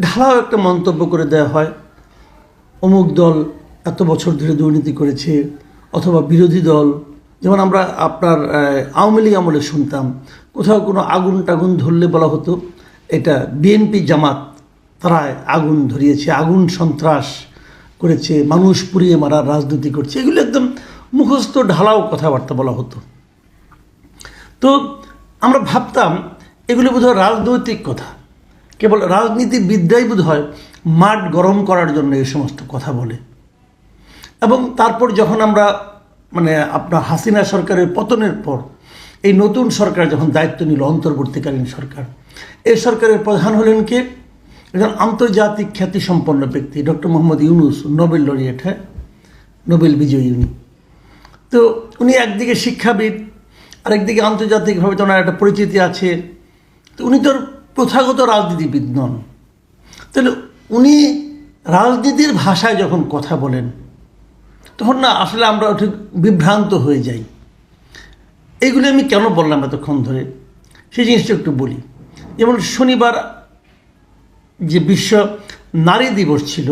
ঢালাও একটা মন্তব্য করে দেওয়া হয়, অমুক দল এত বছর ধরে দুর্নীতি করেছে, অথবা বিরোধী দল, যেমন আমরা আপনার আওয়ামী লীগ আমলে শুনতাম কোথাও কোনো আগুন টাগুন ধরলে বলা হতো এটা বিএনপি জামাত তারা আগুন ধরিয়েছে, আগুন সন্ত্রাস করেছে, মানুষ পুড়িয়ে মারার রাজনীতি করছে, এগুলো একদম মুখস্থ ঢালাও কথাবার্তা বলা হতো। তো আমরা ভাবতাম এগুলো বোধহয় রাজনৈতিক কথা, কেবল রাজনীতিবিদরাই বোধহয় মাঠ গরম করার জন্য এই সমস্ত কথা বলে। এবং তারপর যখন আমরা আপনার হাসিনা সরকারের পতনের পর এই নতুন সরকার যখন দায়িত্ব নিল, অন্তর্বর্তীকালীন সরকার, এই সরকারের প্রধান হলেন কে? একজন আন্তর্জাতিক খ্যাতিসম্পন্ন ব্যক্তি, doctor Mohammad Yunus, Nobel laureate, Nobel বিজয়ী উনি। তো উনি একদিকে শিক্ষাবিদ, আরেকদিকে আন্তর্জাতিকভাবে তো ওনার একটা পরিচিতি আছে। তো উনি তো প্রথাগত রাজনীতিবিদ নন। তাহলে উনি রাজনীতির ভাষায় যখন কথা বলেন তখন না আসলে আমরা ঠিক বিভ্রান্ত হয়ে যাই। এইগুলি আমি কেন বললাম এতক্ষণ ধরে, সেই জিনিসটা একটু বলি। যেমন শনিবার যে বিশ্ব নারী দিবস ছিল,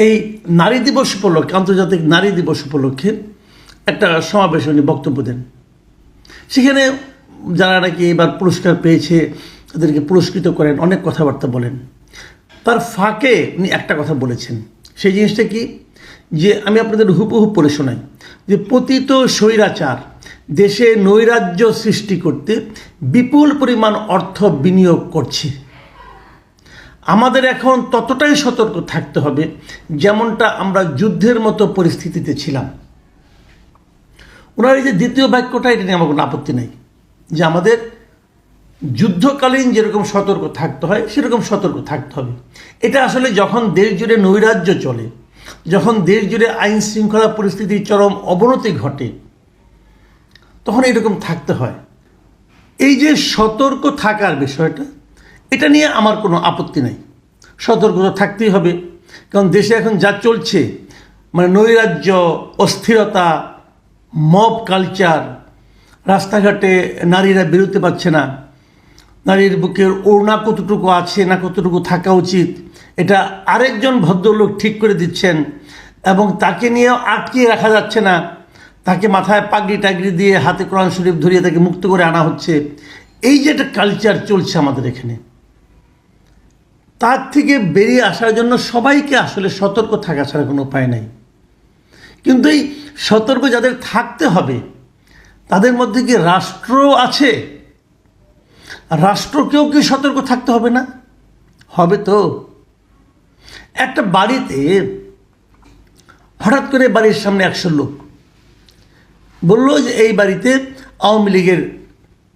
এই নারী দিবস উপলক্ষে, আন্তর্জাতিক নারী দিবস উপলক্ষে একটা সমাবেশে উনি বক্তব্য দেন। সেখানে যারা নাকি এবার পুরস্কার পেয়েছে তাদেরকে পুরস্কৃত করেন, অনেক কথাবার্তা বলেন। তার ফাঁকে উনি একটা কথা বলেছেন, সেই জিনিসটা কি, যে আমি আপনাদের হুবহু পড়ে শোনাই, যে পতিত স্বৈরাচার দেশে নৈরাজ্য সৃষ্টি করতে বিপুল পরিমাণ অর্থ বিনিয়োগ করছে। আমাদের এখন ততটাই সতর্ক থাকতে হবে যেমনটা আমরা যুদ্ধের মতো পরিস্থিতিতে ছিলাম। ওনার এই যে দ্বিতীয় বাক্যটা, এটা নিয়ে আমার কোনো আপত্তি নেই, যে আমাদের যুদ্ধকালীন যেরকম সতর্ক থাকতে হয় সেরকম সতর্ক থাকতে হবে। এটা আসলে যখন দেশ জুড়ে নৈরাজ্য চলে, যখন দেশ জুড়ে আইন শৃঙ্খলা পরিস্থিতির চরম অবনতি ঘটে, তখন এরকম থাকতে হয়। এই যে সতর্ক থাকার বিষয়টা, এটা নিয়ে আমার কোনো আপত্তি নাই, সতর্ক তো থাকতেই হবে। কারণ দেশে এখন যা চলছে, নৈরাজ্য, অস্থিরতা, মব কালচার, রাস্তাঘাটে নারীরা বেরোতে পারছে না, নারীর বুকের ওড়না কতটুকু আছে না কতটুকু থাকা উচিত এটা আরেকজন ভদ্রলোক ঠিক করে দিচ্ছেন, এবং তাকে নিয়েও আটকিয়ে রাখা যাচ্ছে না, তাকে মাথায় পাগড়ি টাগড়ি দিয়ে হাতে কোরআন শরীফ ধরিয়ে তাকে মুক্ত করে আনা হচ্ছে। এই যে একটা কালচার চলছে আমাদের এখানে, তার থেকে বেরিয়ে আসার জন্য সবাইকে আসলে সতর্ক থাকা ছাড়া কোনো উপায় নাই। কিন্তু এই সতর্ক যাদের থাকতে হবে তাদের মধ্যে কি রাষ্ট্র আছে? রাষ্ট্রকেও কি সতর্ক থাকতে হবে না? হবে তো। একটা বাড়িতে হঠাৎ করে বাড়ির সামনে 100 লোক বলল যে এই বাড়িতে আওয়ামী লীগের,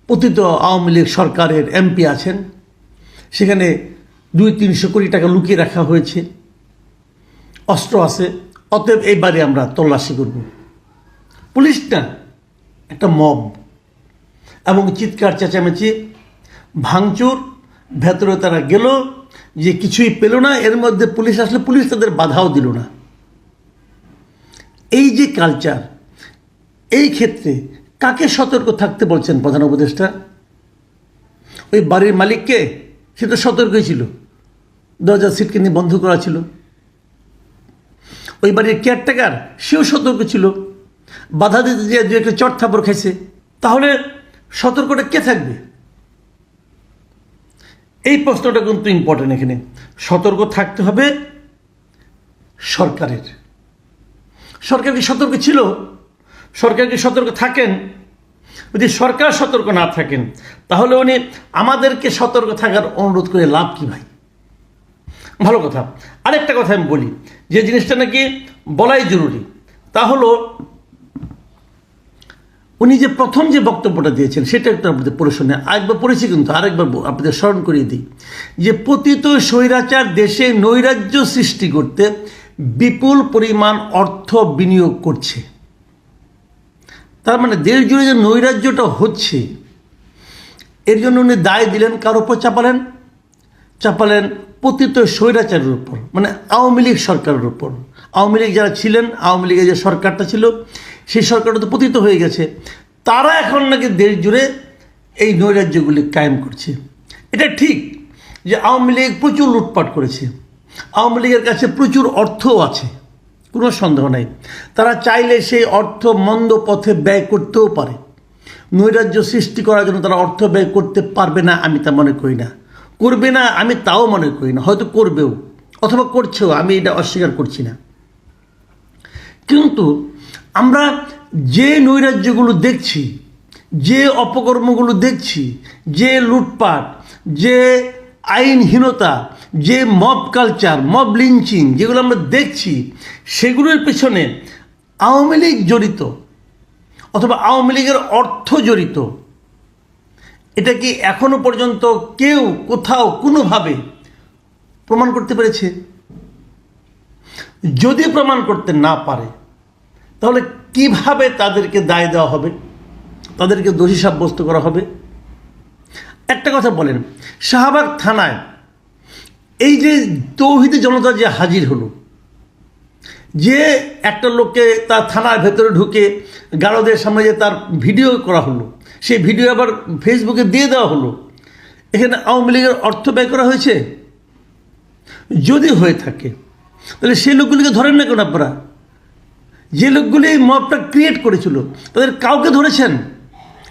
পতিত আওয়ামী লীগ সরকারের এমপি আছেন, সেখানে 200-300 কোটি টাকা লুকিয়ে রাখা হয়েছে, অস্ত্র আছে, অতএব এই বাড়ি আমরা তল্লাশি করব। পুলিশ না, একটা মব, এবং চিৎকার চেঁচামেচি, ভাঙচুর, ভেতরে তারা গেল, যে কিছুই পেল না। এর মধ্যে পুলিশ আসলে পুলিশ তাদের বাধাও দিল না। এই যে কালচার, এই ক্ষেত্রে কাকে সতর্ক থাকতে বলছেন প্রধান উপদেষ্টা? ওই বাড়ির মালিককে? সে তো সতর্কই ছিল, দরজা সিটকিনি বন্ধ করা ছিল। ওই বাড়ির কেয়ারটেকার, সেও সতর্ক ছিল, বাধা দিতে যে দু একটা চট থাপড় খাইছে। তাহলে সতর্কটা কে থাকবে? এই প্রশ্নটা কিন্তু ইম্পর্টেন্ট। এখানে সতর্ক থাকতে হবে সরকারের। সরকার কি সতর্ক ছিল? সরকার কি সতর্ক থাকেন? যদি সরকার সতর্ক না থাকেন তাহলে উনি আমাদেরকে সতর্ক থাকার অনুরোধ করে লাভ কি ভাই? ভালো কথা। আরেকটা কথা আমি বলি, যে জিনিসটা নাকি বলাই জরুরি, তা হলো উনি যে প্রথম যে বক্তব্যটা দিয়েছেন সেটা একটু আপনাদের পড়ে শুনে, আরেকবার পড়েছি কিন্তু আরেকবার আপনাদের স্মরণ করিয়ে দিই, যে পতিত স্বৈরাচার দেশে নৈরাজ্য সৃষ্টি করতে বিপুল পরিমাণ অর্থ বিনিয়োগ করছে। তার মানে দেশ জুড়ে যে নৈরাজ্যটা হচ্ছে, এর জন্য উনি দায় দিলেন কার উপর চাপালেন পতিত স্বৈরাচারের উপর, আওয়ামী লীগ সরকারের উপর। আওয়ামী লীগ যারা ছিলেন, আওয়ামী লীগের যে সরকারটা ছিল, সেই সরকারটা তো পতিত হয়ে গেছে, তারা এখন নাকি দেশ জুড়ে এই নৈরাজ্যগুলি কায়েম করছে। এটা ঠিক যে আওয়ামী লীগ প্রচুর লুটপাট করেছে, আওয়ামী লীগের কাছে প্রচুর অর্থও আছে, কোনো সন্দেহ নাই। তারা চাইলে সেই অর্থ মন্দ পথে ব্যয় করতেও পারে। নৈরাজ্য সৃষ্টি করার জন্য তারা অর্থ ব্যয় করতে পারবে না আমি তা মনে করি না, করবে না আমি তাও মনে করি না, হয়তো করবেও অথবা করছেও, আমি এটা অস্বীকার করছি না। কিন্তু আমরা যে নৈরাজ্যগুলো দেখছি, যে অপকর্মগুলো দেখছি, যে লুটপাট, যে আইনহীনতা, যে মব কালচার, মব লিঞ্চিং যেগুলো আমরা দেখছি, সেগুলোর পেছনে আওয়ামী লীগ জড়িত অথবা আওয়ামী লীগের অর্থ জড়িত, এটা কি এখনো পর্যন্ত কেউ কোথাও কোনোভাবে প্রমাণ করতে পেরেছে? যদি প্রমাণ করতে না পারে তাহলে কিভাবে তাদেরকে দায় দেওয়া হবে, তাদেরকে দোষী সাব্যস্ত করা হবে? একটা কথা বলেন, শাহবাগ থানায় এই যে তৌহিদি জনতা যে হাজির হলো, যে একটা লোককে তার থানার ভেতরে ঢুকে গারদের সামনে যে তার ভিডিও করা হলো, সেই ভিডিও আবার ফেসবুকে দিয়ে দেওয়া হলো, এখানে আওয়ামী লীগের অর্থ ব্যয় করা হয়েছে? যদি হয়ে থাকে তাহলে সেই লোকগুলিকে ধরেন না কেন আপনারা? যে লোকগুলি এই মবটা ক্রিয়েট করেছিল তাদের কাউকে ধরেছেন?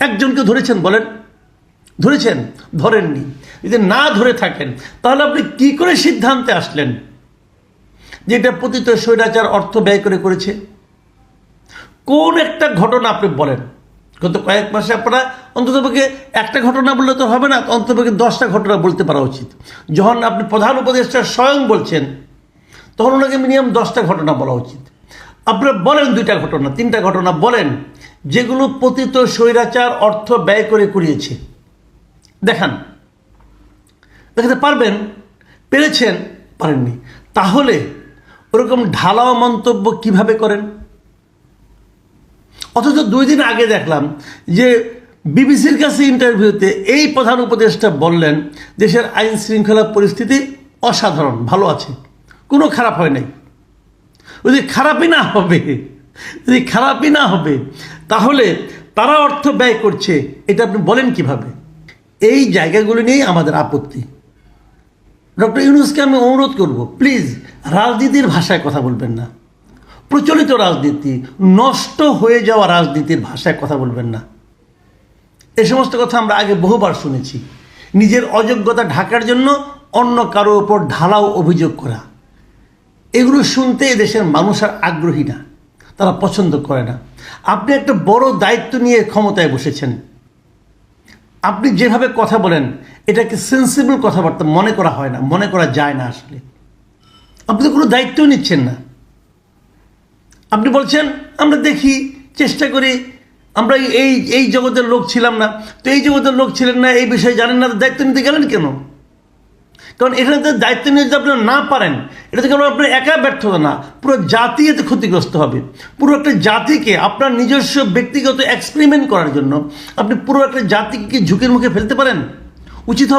একজনকে ধরেছেন বলেন? ধরেছেন? ধরেননি। যদি না ধরে থাকেন তাহলে আপনি কি করে সিদ্ধান্তে আসলেন যে এটা পতিত স্বৈরাচার অর্থ ব্যয় করেছে? কোন একটা ঘটনা আপনি বলেন? গত কয়েক মাসে আপনারা অন্ততপক্ষে একটা ঘটনা বললে তো হবে না, অন্ততপক্ষে 10টা ঘটনা বলতে পারা উচিত। যখন আপনি প্রধান উপদেষ্টা স্বয়ং বলছেন তখন ওনাকে মিনিমাম 10টা ঘটনা বলা উচিত। আপনারা বলেন 2টা ঘটনা, 3টা ঘটনা বলেন যেগুলো পতিত স্বৈরাচার অর্থ ব্যয় করিয়েছে। দেখাতে পারবেন? পেরেছেন? পারেননি। তাহলে ওরকম ঢালাও মন্তব্য কিভাবে করেন? অথচ 2 দিন আগে দেখলাম যে বিবিসির কাছে ইন্টারভিউতে এই প্রধান উপদেষ্টা বললেন দেশের আইন শৃঙ্খলা পরিস্থিতি অসাধারণ, ভালো আছে, কোনো খারাপ হয় নাই। যদি খারাপই না হবে তাহলে তারা অর্থ ব্যয় করছে, এটা আপনি বলেন কিভাবে? এই জায়গাগুলো নিয়েই আমাদের আপত্তি। ডক্টর ইউনূসকে আমি অনুরোধ করব, প্লিজ রাজনীতির ভাষায় কথা বলবেন না, প্রচলিত রাজনীতি, নষ্ট হয়ে যাওয়া রাজনীতির ভাষায় কথা বলবেন না। এই সমস্ত কথা আমরা আগে বহুবার শুনেছি। নিজের অযোগ্যতা ঢাকার জন্য অন্য কারো ওপর ঢালাও অভিযোগ করা, এগুলো শুনতে এদেশের মানুষ আর আগ্রহী না, তারা পছন্দ করে না। আপনি একটা বড় দায়িত্ব নিয়ে ক্ষমতায় বসেছেন, আপনি যেভাবে কথা বলেন এটাকে সেন্সিবল কথাবার্তা মনে করা হয় না, মনে করা যায় না। আসলে আপনি তো কোনো দায়িত্বও নিচ্ছেন না। আপনি বলছেন আমরা দেখি, চেষ্টা করি, আমরা এই জগতের লোক ছিলাম না। তো এই জগতের লোক ছিলেন না, এই বিষয়ে জানেন না, দায়িত্ব নিতে গেলেন কেন? কারণ এখানে তো দায়িত্ব নিয়ে যদি আপনারা না পারেন, এটা তো কেবল আপনার একা ব্যর্থতা না, পুরো জাতি এতে ক্ষতিগ্রস্ত হবে। পুরো একটা জাতিকে আপনার নিজস্ব ব্যক্তিগত এক্সপেরিমেন্ট করার জন্য আপনি পুরো একটা জাতিকে কি ঝুঁকির মুখে ফেলতে পারেন? উচিত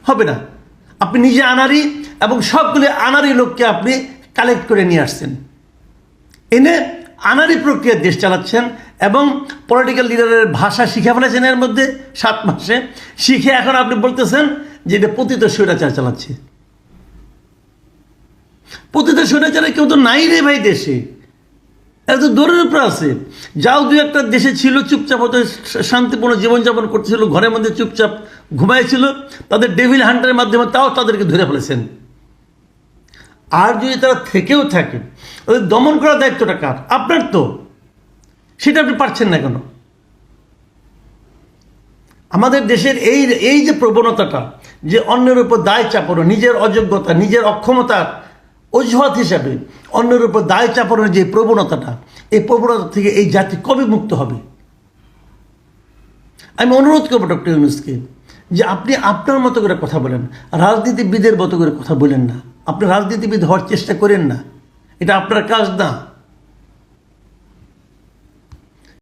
হবে না। আপনি নিজে আনারি এবং সবগুলো আনারি লোককে আপনি কালেক্ট করে নিয়ে আসছেন, এনে আনারি প্রক্রিয়ার দেশ চালাচ্ছেন এবং পলিটিক্যাল লিডারের ভাষা শিখে ফেলেছেন এর মধ্যে 7 মাসে। শিখে এখন আপনি বলতেছেন যে এটা পতিত স্বৈরাচার চালাচ্ছে। পতিত স্বৈরাচারে কেউ তো নাই রে ভাই দেশে, এত দৌড়ের উপরে আছে। যাও 2-1টা দেশে ছিল, চুপচাপ হয়তো শান্তিপূর্ণ জীবনযাপন করতেছিল, ঘরের মধ্যে চুপচাপ ঘুমাইছিল, তাদের ডেভিল হান্টারের মাধ্যমে তাও তাদেরকে ধরে ফেলেছেন। আর যদি তারা থেকেও থাকে ওদের দমন করার দায়িত্বটা কার? আপনার তো, সেটা আপনি পারছেন না কেন? আমাদের দেশের এই যে প্রবণতাটা, যে অন্যের উপর দায় চাপানো, নিজের অযোগ্যতা, নিজের অক্ষমতার অজুহাত হিসাবে অন্যের উপর দায় চাপানোর যে প্রবণতাটা, এই প্রবণতা থেকে এই জাতি কবে মুক্ত হবে? আমি অনুরোধ করবো ডক্টর ইউনূসকে যে আপনি আপনার মতো করে কথা বলেন, রাজনীতিবিদের মতো করে কথা বলেন না। আপনি রাজনীতিবিদ হওয়ার চেষ্টা করেন না, এটা আপনার কাজ না।